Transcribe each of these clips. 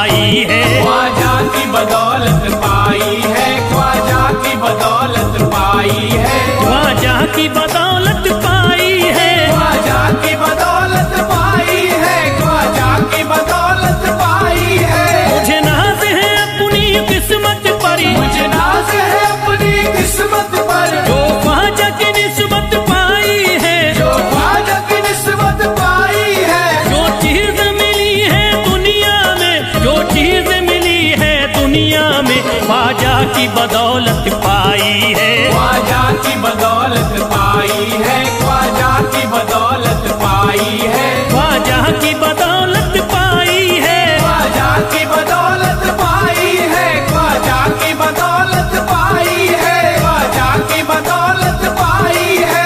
पाई है। ख्वाजा की बदौलत पाई है, ख्वाजा की बदौलत पाई है, ख्वाजा की बदौलत पाई है, ख्वाजा की बदौलत पाई है, ख्वाजा की बदौलत पाई है। मुझे नाज है अपनी किस्मत पर, मुझे नाज है अपनी किस्मत पर, जो ख्वाजा की निस्बत पाई है, जो ख्वाजा की निस्बत पाई है। जो चीज मिली है दुनिया में, जो चीज मिली है दुनिया में, ख्वाजा की बदौलत पाई है। ख्वाजा की बदौलत पाई है, ख्वाजा की बदौलत पाई है, ख्वाजा की बदौलत पाई है, ख्वाजा की बदौलत पाई है, ख्वाजा की बदौलत पाई है, ख्वाजा की बदौलत पाई है।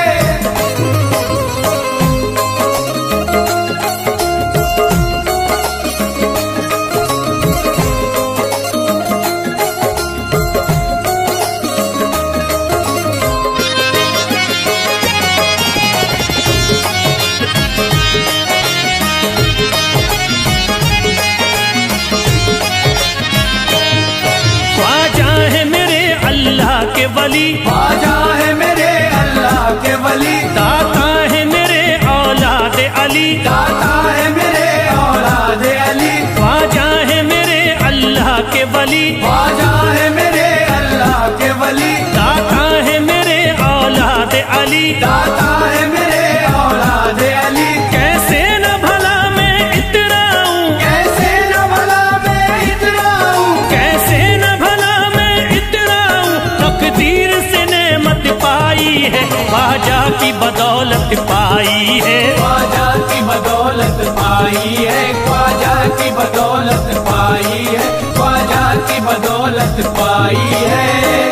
ख्वाजा है मेरे अल्लाह के वली, ख्वाजा है मेरे अल्लाह के वली, दाता है मेरे औलाद अली, दाता है मेरे औलाद अली, ख्वाजा है मेरे अल्लाह के वली, ख्वाजा है मेरे अल्लाह के वली, दाता है मेरे औलाद अली। दाता है मेरे औलाद अली। कैसे न भला मैं इतराऊं, कैसे न भला मैं इतराऊं, कैसे न भला मैं इतराऊं, तकदीर से नेमत पाई है, ख्वाजा की बदौलत पाई है। ख्वाजा की बदौलत पाई है, ख्वाजा की बदौलत पाई है, ख्वाजा की बदौलत पाई है।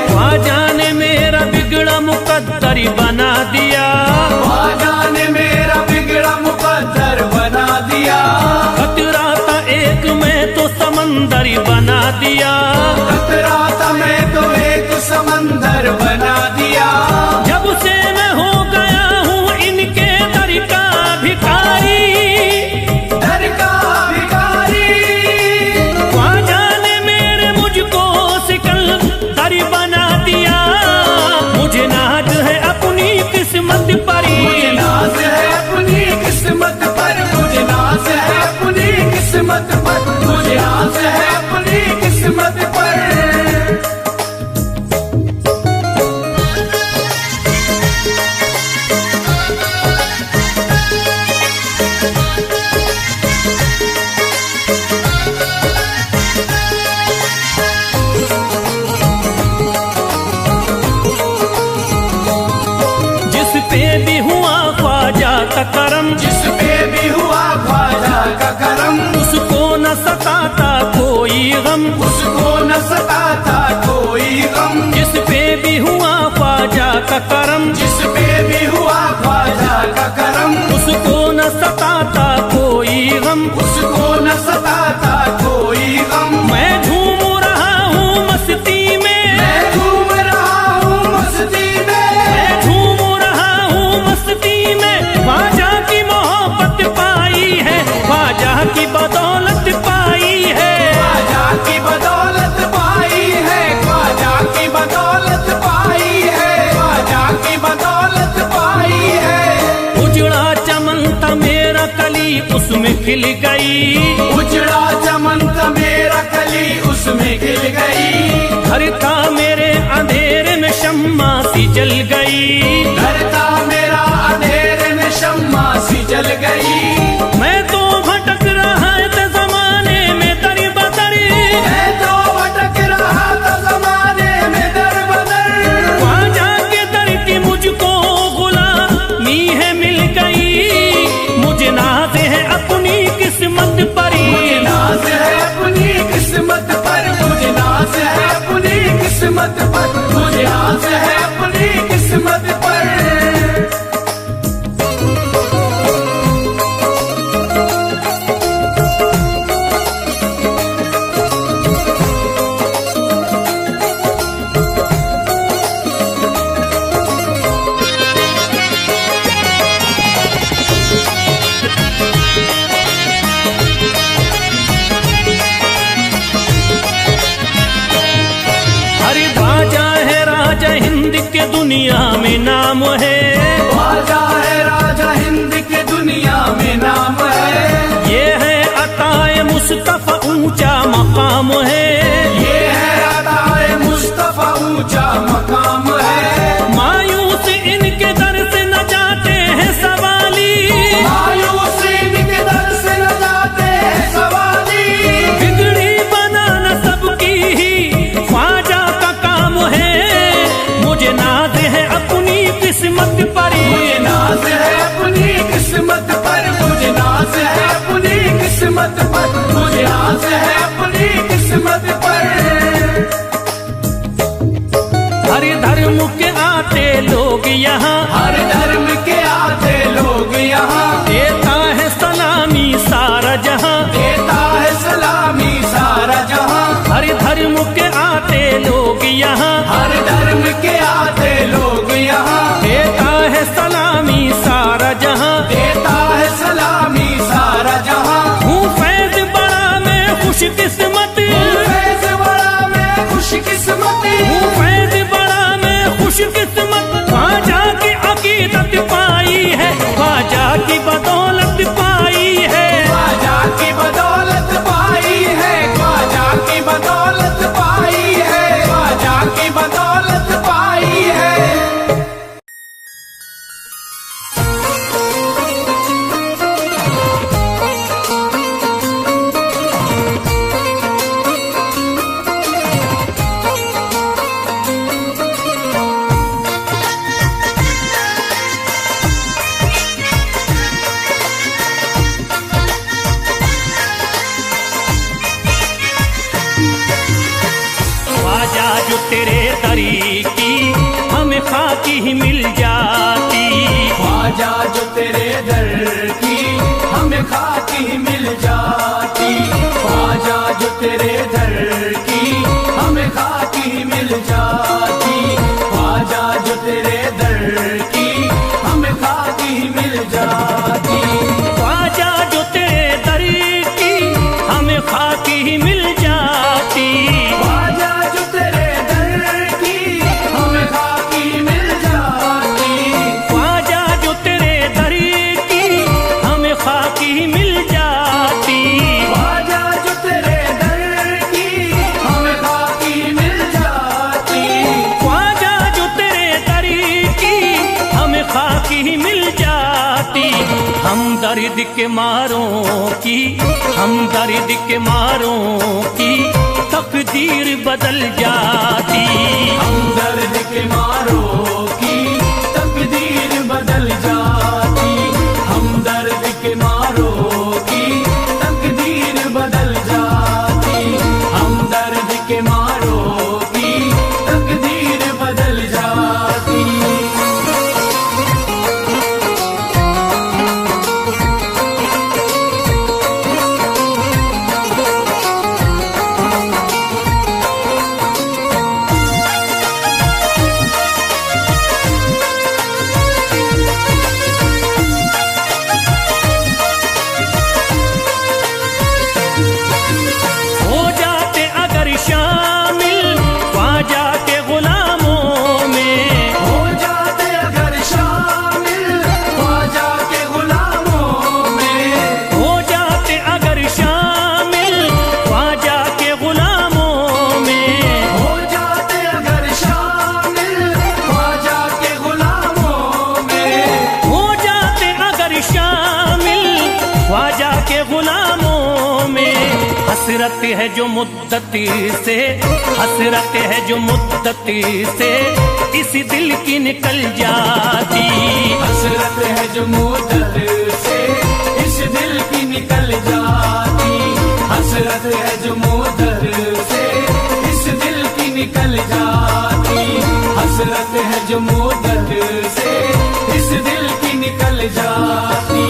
ख्वाजा ने मेरा बिगड़ा मुकद्दर बना दिया, ख्वाजा ने मेरा बिगड़ा मुकद्दर बना दिया, खतरा था एक मैं तो समंदर बना दिया, खतरा था मैं तो एक समंदर बना दिया। जब से मैं हो गया हूँ इनके दर का भिखारी, दर का भिखारी, ख्वाजा ने मेरे मुझको सिकंदर बना दिया। मुझे नाज है अपनी किस्मत पर, मुझे नाज है अपनी किस्मत पर, मुझे नाज है अपनी किस्मत पर, मुझे नाज है अपनी किस्मत पर। जिस पे भी हुआ ख्वाजा का करम, जिस पे भी हुआ ख्वाजा का करम, उसको न सताता कोई गम, उसको न सताता कोई गम। जिस पे भी हुआ ख्वाजा का करम, जिस पे भी हुआ ख्वाजा का करम, उसको न सताता कोई गम। उसको न सताता कोई गम। मैं झूम रहा हूँ मस्ती में, मैं घूम रहा हूँ मस्ती में, मैं झूम रहा हूँ मस्ती में, ख्वाजा की मोहब्बत पाई है, ख्वाजा की बदौलत पाई है। ख्वाजा की बदौलत पाई है, ख्वाजा की बदौलत पाई है, ख्वाजा की बदौलत पाई है। उजड़ा चमन था मेरा कली उसमें खिल गई, उजड़ा चमन था मेरा कली उसमें खिल गई, घर था मेरे अंधेरे में शम्मा सी जल गई, घर था मेरा अंधेरे में शम्मा सी जल गई। मैं तो भटक रहा था जमाने में दर बदर, मैं तो भटक रहा था जमाने में दर बदर, ख्वाजा के दर की मुझको गुलामी है मिल गई। मुझे नाज है अपनी किस्मत पर, मुझे नाज है अपनी किस्मत पर, मुझे नाज है अपनी किस्मत के दुनिया में नाम है, ख्वाजा है राजा हिंद के दुनिया में नाम है। ये है अताए मुस्तफा ऊंचा मकाम है, ये है अताए मुस्तफा ऊंचा मकाम है। मायूस इनके दर से न जाते हैं सवाली, मायूस इनके दर से न जाते हैं सवाली। बिगड़ी बनाना सबकी ही ख्वाजा का काम है। मुझे नाज है अपनी किस्मत पर, मुझे नाज है अपनी किस्मत पर, मुझे नाज है अपनी किस्मत पर, मुझे नाज है अपनी किस्मत पर। हर धर्म के आते लोग यहाँ, हर धर्म के आते लोग यहाँ, देता है सलामी सारा जहाँ, देता है सलामी सारा जहाँ। हर धर्म के आते लोग यहाँ, हर धर्म के आते लोग यहाँ, देता है सलामी सारा जहाँ, देता है सलामी सारा जहाँ। हूँ फैज बड़ा मैं खुशकिस्मत, फैज़ बड़ा मैं खुशकिस्मत, हूँ फैज बड़ा मैं खुशकिस्मत। ख्वाजा की अकीदत पाई है, ख्वाजा की बदौलत पाई है, ख्वाजा की बदौलत पाई है, ख्वाजा की बदौलत पाई है, ख्वाजा की बदौलत पाई है। ख्वाजा जो तेरे दरी की हमें खाकी ही मिल जाती, ख्वाजा जो तेरे दर की हमें खाकी मिल जाती, ख्वाजा जो तेरे दर की हमें खाकी मिल जाती, ख्वाजा जो तेरे दर की हमें खाकी मिल जाती। ख्वाजा जो तेरे दरी की हमें खाकी ही मिल जाती, ख्वाजा जो तेरे दर की हमें खाकी मिल जाती, ख्वाजा जो तेरे दरी की हमें खाकी ही मिल जाती, ख्वाजा जो तेरे दर की हमें खाकी मिल जाती, ख्वाजा जो तेरे दरी की हमें खाकी ही मिल जाती। हम दर्द के मारों की, हम दर्द के मारों की तकदीर बदल जाती, हम दर्द के मारों की तकदीर बदल जाती, हम दर्द के मारों की तकदीर बदल जाती, हम दर्द के मारों की तकदीर बदल जाती। हो जाते अगर शामिल ख्वाजा के गुलामों में, हो जाते अगर शामिल ख्वाजा के गुलामों में, हो जाते अगर शामिल ख्वाजा के गुलामों में, हो जाते अगर शामिल ख्वाजा के गुलामों में, हो जाते अगर शामिल ख्वाजा के गुलामों में। हसरत है जो मुद्दती से, हसरत है जो मुद्दती से इस दिल की निकल जाती, हसरत है जो मुद्दत से इस दिल की निकल जाती, हसरत है जो मुद्दत से इस दिल की निकल जाती, हसरत है जो मुद्दत से इस दिल की निकल जाती।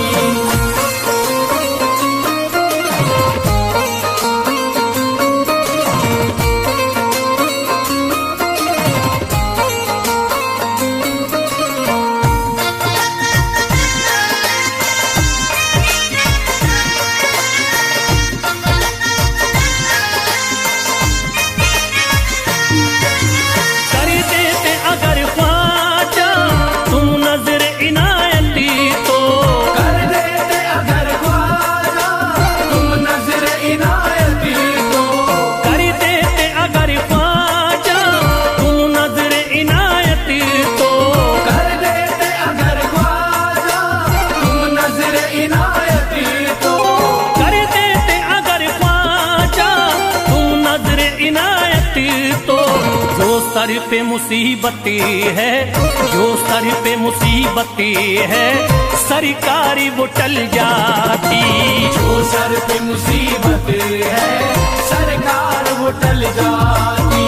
कर देते अगर ख्वाजा तो जो सर पे मुसीबतें है, जो सर पे मुसीबतें है, सरकारी वो टल जाती। जो सर पे मुसीबत है सरकार वो टल जाती।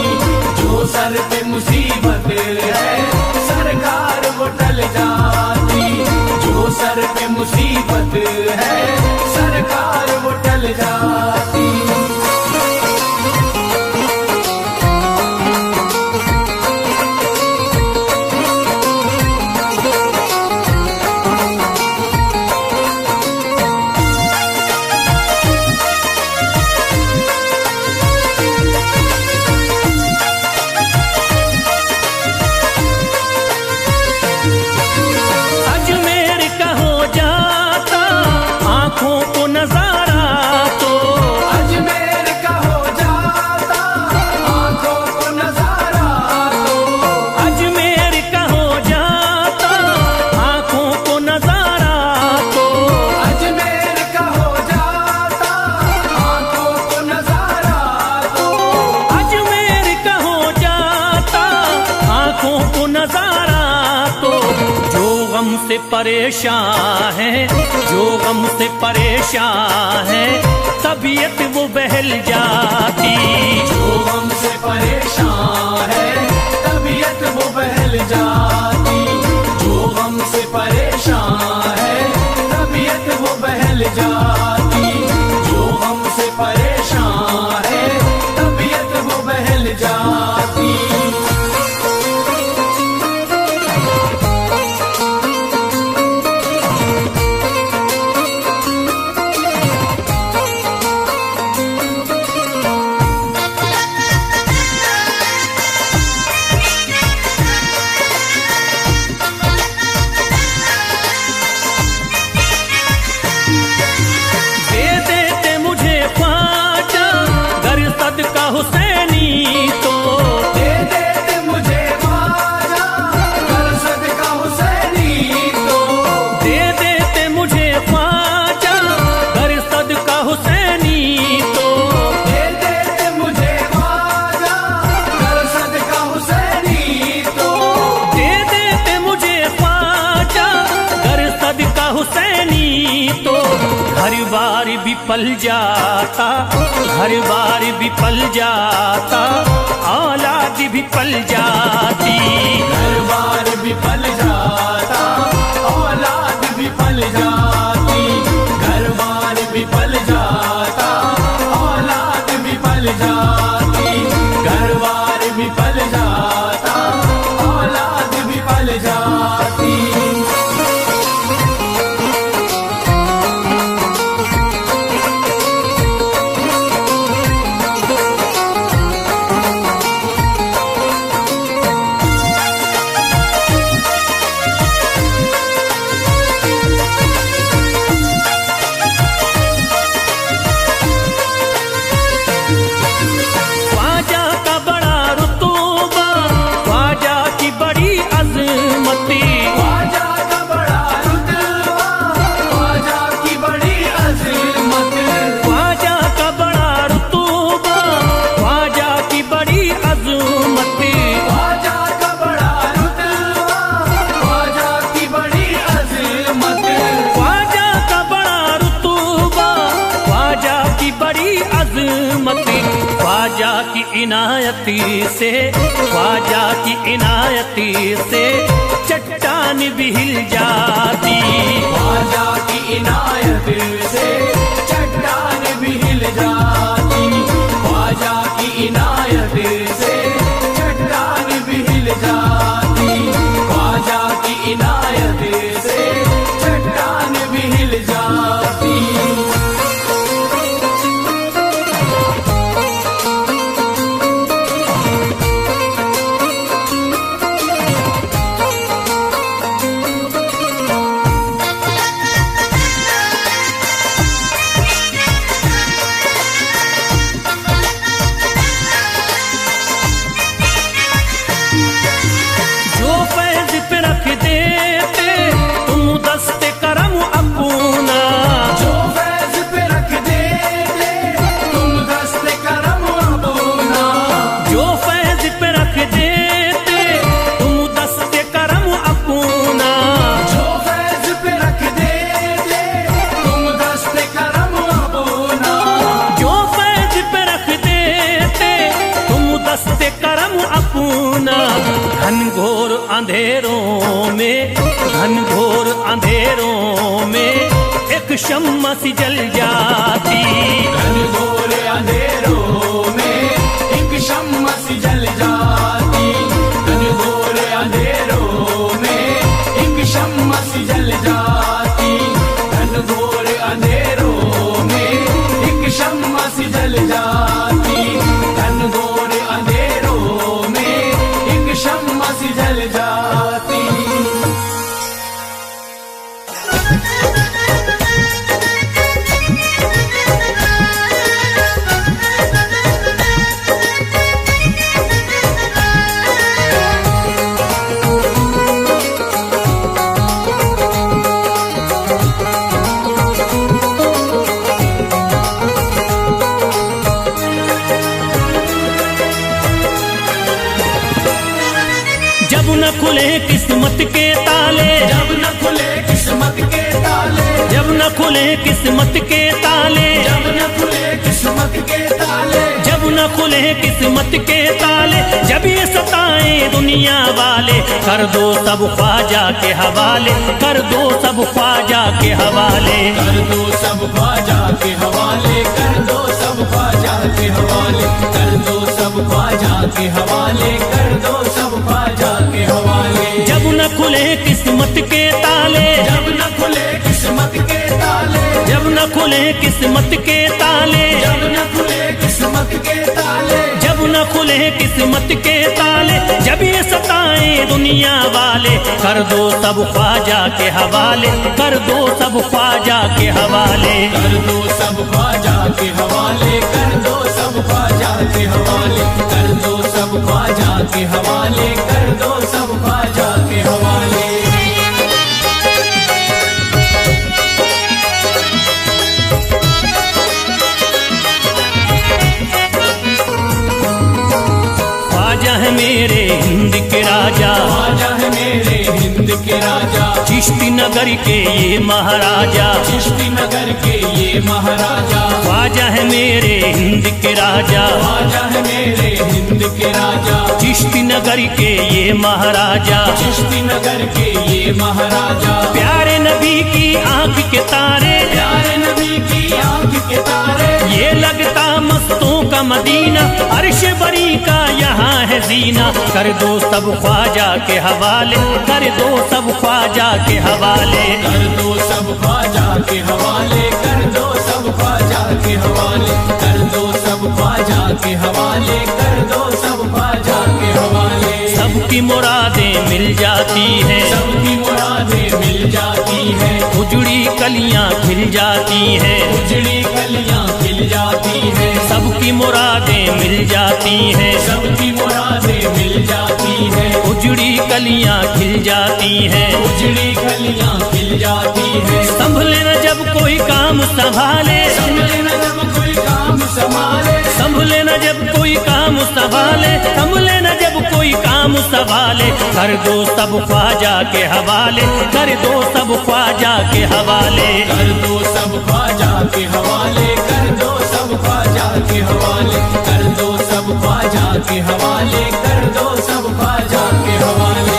जो सर पे मुसीबत है सरकार वो टल जाती। जो सर पे मुसीबत है सरकार वो टल जाती। से परेशान है, जो गम से परेशान है, तबीयत वो बहल जाती। जो गम से परेशान है तबीयत वो बहल जाती। जो गम से परेशान है तबीयत वो बहल जाती। जो गम से परेशान है तबीयत वो बहल जाती। हुसैनी तो दे देते मुझे ख्वाजा कर सदका हुसैनी तो। दे देते मुझे ख्वाजा कर सदका हुसैनी तो। दे देते मुझे ख्वाजा कर सदका हुसैनी तो। दे देते मुझे ख्वाजा कर सदका हुसैनी तो। हर बार भी पल जाता, हर बार भी पल जाता, औलाद भी पल जाती। हर बार भी पल जाता औलाद भी पल जाती। घर बार भी पल जाता औलाद भी पल जाती। घर बार भी पल जाता औलाद भी पल जाती। ख्वाजा की इनायती से, ख्वाजा की इनायती से चट्टान भी हिल जाती। ख्वाजा की इनायत से चट्टान भी हिल जाती। ख्वाजा की इनायत से चट्टान भी हिल जाती। ख्वाजा की इनायत से चट्टान भी हिल जाती। दस्ते करम अपना घनघोर अंधेरों में, घनघोर अंधेरों में एक शम्मा सी जल जाती। घनघोर अंधेरों में एक शम्मा सी जल जाती। घनघोर अंधेरों में एक शम्मा सी जल जाती। घनघोर अंधेरों में एक शम्मा सी जल जाती। घनघोर अंधेरों में एक शम्मा सी जल जाती। जब न खुले किस्मत के ताले, जब न खुले किस्मत के ताले, जब न खुले किस्मत के ताले, जब न खुले किस्मत के ताले, जब न खुले किस्मत के ताले, जब ये सताए दुनिया वाले, कर दो सब ख्वाजा के हवाले, कर दो सब ख्वाजा के हवाले। कर दो सब ख्वाजा के हवाले, कर दो सब ख्वाजा के हवाले, कर दो सब ख्वाजा के हवाले, कर दो सब ख्वाजा के हवाले। जब न खुले किस्मत के ताले, जब न खुले किस्मत के ताले, जब न खुले किस्मत के ताले, जब न खुले किस्मत के ताले, जब न खुले किस्मत के ताले, जब ये सताए दुनिया वाले, कर दो सब ख्वाजा के हवाले, कर दो सब ख्वाजा के हवाले। कर दो सब ख्वाजा के हवाले, कर दो सब ख्वाजा के हवाले, कर दो सब ख्वाजा के हवाले, कर दो सब ख्वाजा के हवाले। ख्वाजा है मेरे हिंद के राजा, ख्वाजा है मेरे हिंद के राजा, चिश्ती नगर के ये महाराजा, चिश्ती नगर के ये महाराजा। ख्वाजा है मेरे हिंद के राजा, ख्वाजा है मेरे हिंद के राजा, चिश्ती नगर के ये महाराजा, चिश्ती नगर के ये महाराजा। प्यारे नबी की आंख के तारे, प्यारे नबी की आंख के तारे, ये लगता मस्तों का मदीना, अर्श बरी का यहाँ है जीना। कर दो सब ख्वाजा के हवाले, कर दो सब ख्वाजा के हवाले। कर दो सब ख्वाजा के हवाले, कर दो सब ख्वाजा के हवाले, कर दो सब ख्वाजा के हवाले, कर दो सब ख्वाजा के हवाले। सबकी मुरादें मिल जाती हैं, सबकी मुरादें मिल जाती है, उजड़ी कलियां खिल जाती हैं, उजड़ी कलियां खिल जाती है। सबकी मुरादें मिल जाती हैं, सबकी मुरादें मिल जाती है, उजड़ी कलियां खिल जाती हैं। उजड़ी कलियां खिल जाती है। संभले न जब कोई काम संभाले, संभले न जब कोई काम संभाले, संभले न जब कोई काम संभाले, संभले न जब कोई काम संभाले, कर दो सब ख्वाजा के हवाले, कर दो सब ख्वाजा के हवाले। कर दो सब ख्वाजा के हवाले, कर दो सब ख्वाजा के हवाले, कर दो सब ख्वाजा के हवाले, कर दो सब ख्वाजा के हवाले।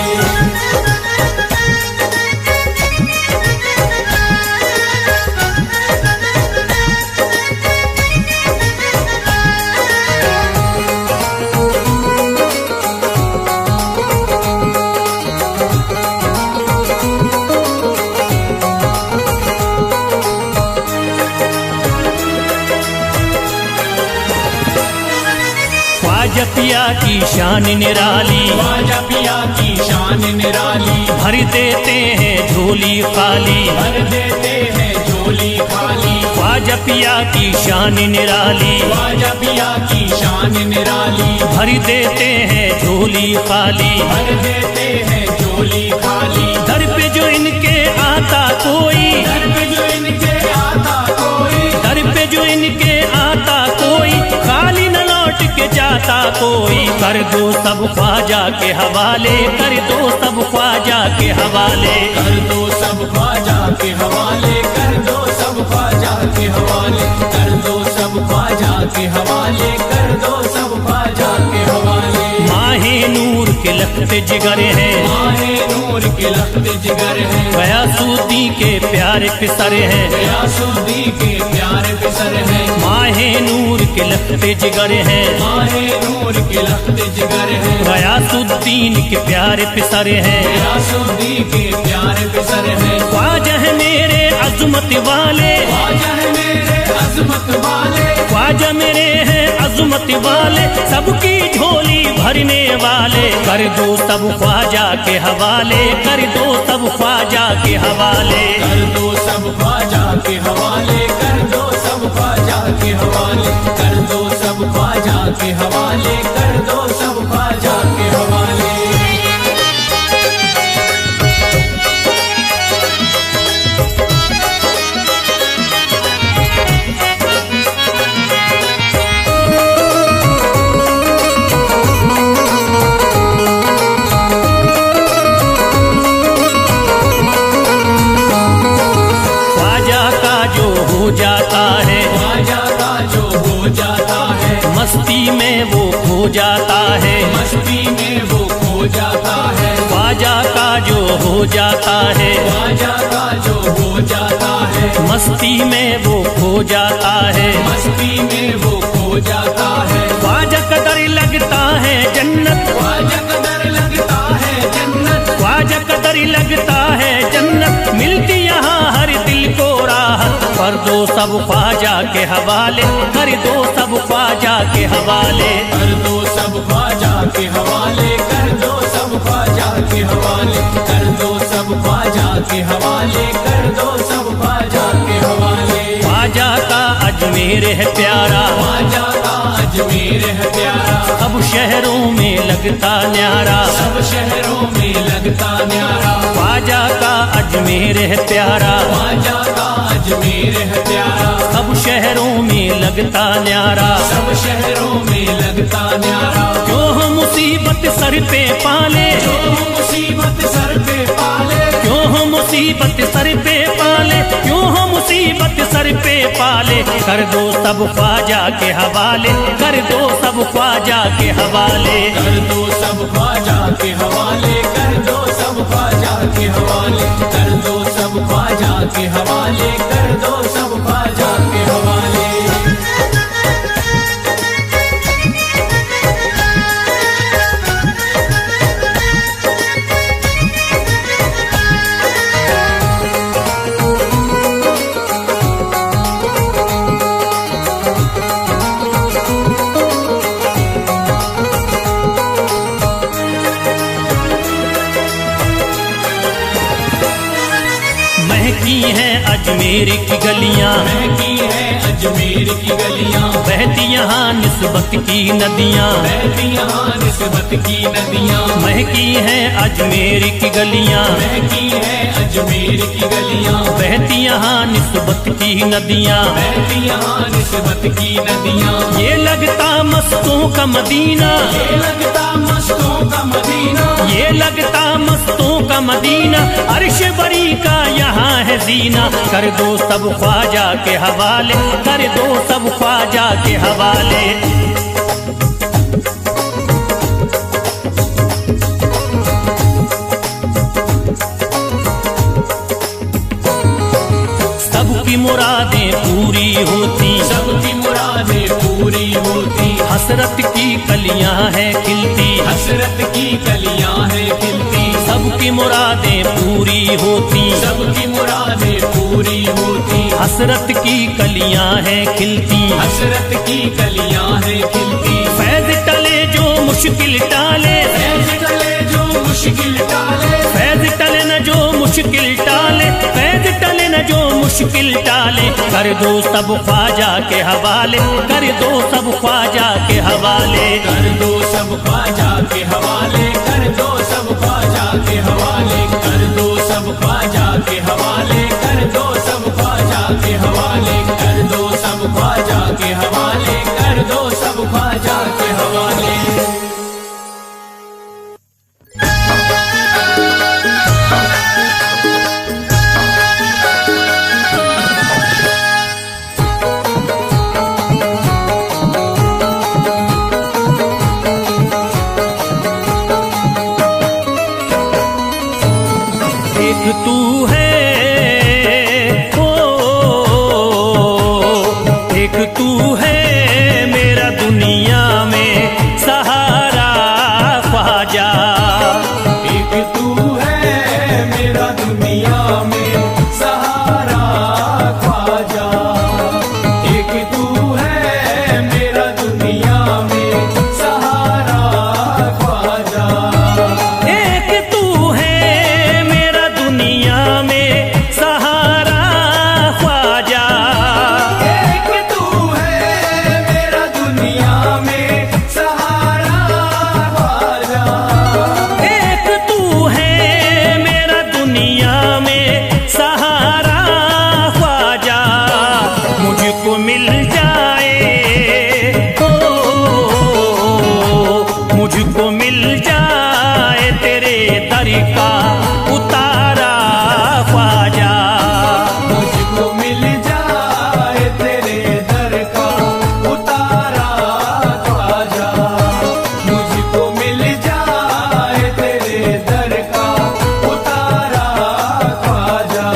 ख्वाजा पिया की शान निराली, ख्वाजा पिया की शान निराली, भर देते हैं झोली खाली, भर देते हैं झोली खाली। ख्वाजा पिया की शान निराली, ख्वाजा पिया की शान निराली, भर देते हैं झोली खाली, भर देते हैं झोली खाली। दर पे जो इनके आता कोई, दर पे जो इनके आता कोई, दर पे जो इनके आता कोई, खाली न लौट के जाता कोई। कर दो सब ख्वाजा के हवाले, कर दो सब ख्वाजा के हवाले। कर दो सब ख्वाजा के हवाले, कर दो सब ख्वाजा के हवाले, कर दो सब ख्वाजा के हवाले, कर दो सब ख्वाजा के हवाले। लखते जिगर हैं, माहे नूर के लखते जिगर हैं, गयासुद्दीन के प्यारे पिसर हैं, गयासुद्दीन के प्यारे पिसर हैं, माहे नूर के लखते जिगर हैं, माहे नूर के लखते जिगर हैं, गयासुद्दीन के प्यारे पिसर हैं, गयासुद्दीन के प्यारे पिसर हैं। ख्वाजा है मेरे अज़मत वाले, ख्वाजा है मेरे अज़मत वाले, ख्वाजा मेरे हैं अज़मत वाले, सबकी झोली भरने वाले, कर दो सब ख्वाजा के हवाले, कर दो सब ख्वाजा के हवाले, कर दो सब ख्वाजा के हवाले, कर दो सब ख्वाजा के हवाले, कर दो सब ख्वाजा के हवाले, कर दो सब ख्वाजा के हवाले। हो जाता है, ख्वाजा का जो हो जाता है, मस्ती में वो खो जाता है, मस्ती में वो खो जाता है, ख्वाजा का जो हो जाता है, ख्वाजा का जो हो जाता है, मस्ती में वो खो जाता है, मस्ती में वो खो जाता है, ख्वाजा कदर लगता है जन्नत, ख्वाजा कदर लगता है जन्नत, ख्वाजा कदर लगता है जन्नत, मिलती यहाँ हर दिल को राहत, कर दो सब ख्वाजा के हवाले, कर दो सब ख्वाजा के हवाले, कर दो सब ख्वाजा के हवाले, कर दो सब ख्वाजा के हवाले, कर दो सब ख्वाजा के हवाले, कर दो सब ख्वाजा के हवाले। ख्वाजा का अजमेर है प्यारा, ख्वाजा का अजमेर है प्यारा, सब शहरों में लगता न्यारा, सब शहरों में लगता न्यारा, ख्वाजा का अजमेर है प्यारा, ख्वाजा का अजमेर है प्यारा, सब शहरों में लगता न्यारा, सब शहरों में लगता न्यारा, जो हम मुसीबत सर पे पाले, जो मुसीबत सर पे पाले, क्यों हम मुसीबत सर पे पाले, क्यों हम मुसीबत सर पे पाले, कर दो सब ख्वाजा के हवाले, कर दो सब ख्वाजा के हवाले, कर दो सब ख्वाजा के हवाले, कर दो सब ख्वाजा के हवाले, कर दो सब ख्वाजा के हवाले, कर दो सब ख्वाजा के हवाले। महकी हैं अजमेर की गलियां, महकी है अजमेर की गलियां, बहती यहाँ निस्बत की नदियां, बहती यहाँ निस्बत की नदियां, महकी हैं अजमेर की गलियां, महकी है अजमेर की गलियां, बहती यहाँ निस्बत की नदियां, बहती यहाँ निस्बत की नदियां, ये लगता मस्तों का मदीना, ये लगता मस्तों का मदीना, ये लगता मस्तों का मदीना, अर्श बरी का यहाँ है जीना, कर दो सब ख्वाजा के हवाले, कर दो सब ख्वाजा के हवाले। सबकी मुरादें पूरी होती, सबकी मुरादें पूरी होती, हसरत की कलियां हैं खिलती, हसरत की कलियां हैं खिलती, सबकी मुरादें पूरी होती, सबकी मुरादें पूरी होती, हसरत की कलियां हैं खिलती, हसरत की कलियां हैं खिलती, फैज टले जो मुश्किल टाले, फैज टले जो मुश्किल टाले, फैज टले न जो मुश्किल टाले, फैज टले न जो मुश्किल टाले, कर दो सब ख्वाजा के हवाले, कर दो सब ख्वाजा के हवाले, कर दो सब ख्वाजा के हवाले, कर दो सब ख्वाजा के हवाले, कर दो सब ख्वाजा के हवाले, कर दो सब ख्वाजा के हवाले, कर दो सब ख्वाजा के हवाले, कर दो सब ख्वाजा के हवाले। एक तू है, ओ एक तू है मेरा दुनिया में सहारा ख्वाजा। एक तू है मेरा दुनिया में सहारा ख्वाजा। एक तू है मेरा दुनिया में सहारा ख्वाजा। एक तू है मेरा दुनिया में सहारा ख्वाजा। एक तू है मेरा दुनिया में सहारा ख्वाजा। एक तू है मेरा दुनिया में सहारा ख्वाजा। मुझको मिल जाए, ओ मुझको मिल जाए तेरे दर का उतारा ख्वाजा। मुझको मिल जाए तेरे दर का उतारा ख्वाजा। मुझको मिल जाए तेरे दर का उतारा ख्वाजा।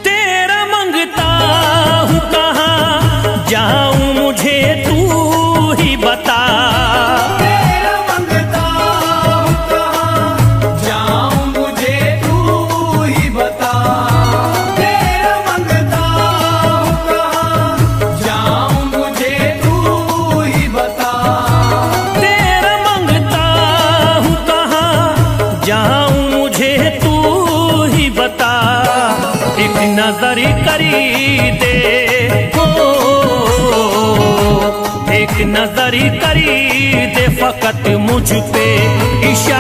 तेरा मंगता हूँ कहाँ जाऊं मुझे तू ही बता। तेरा मंगता हूँ कहाँ जाऊं मुझे तू ही बता। तेरा मंगता हूँ कहाँ जाऊं मुझे तू ही बता। तेरा मंगता हूँ कहाँ जाऊं मुझे तू ही बता। एक नजर करी दे, ओ एक नजर करी दे फकत मुझ पे इशारा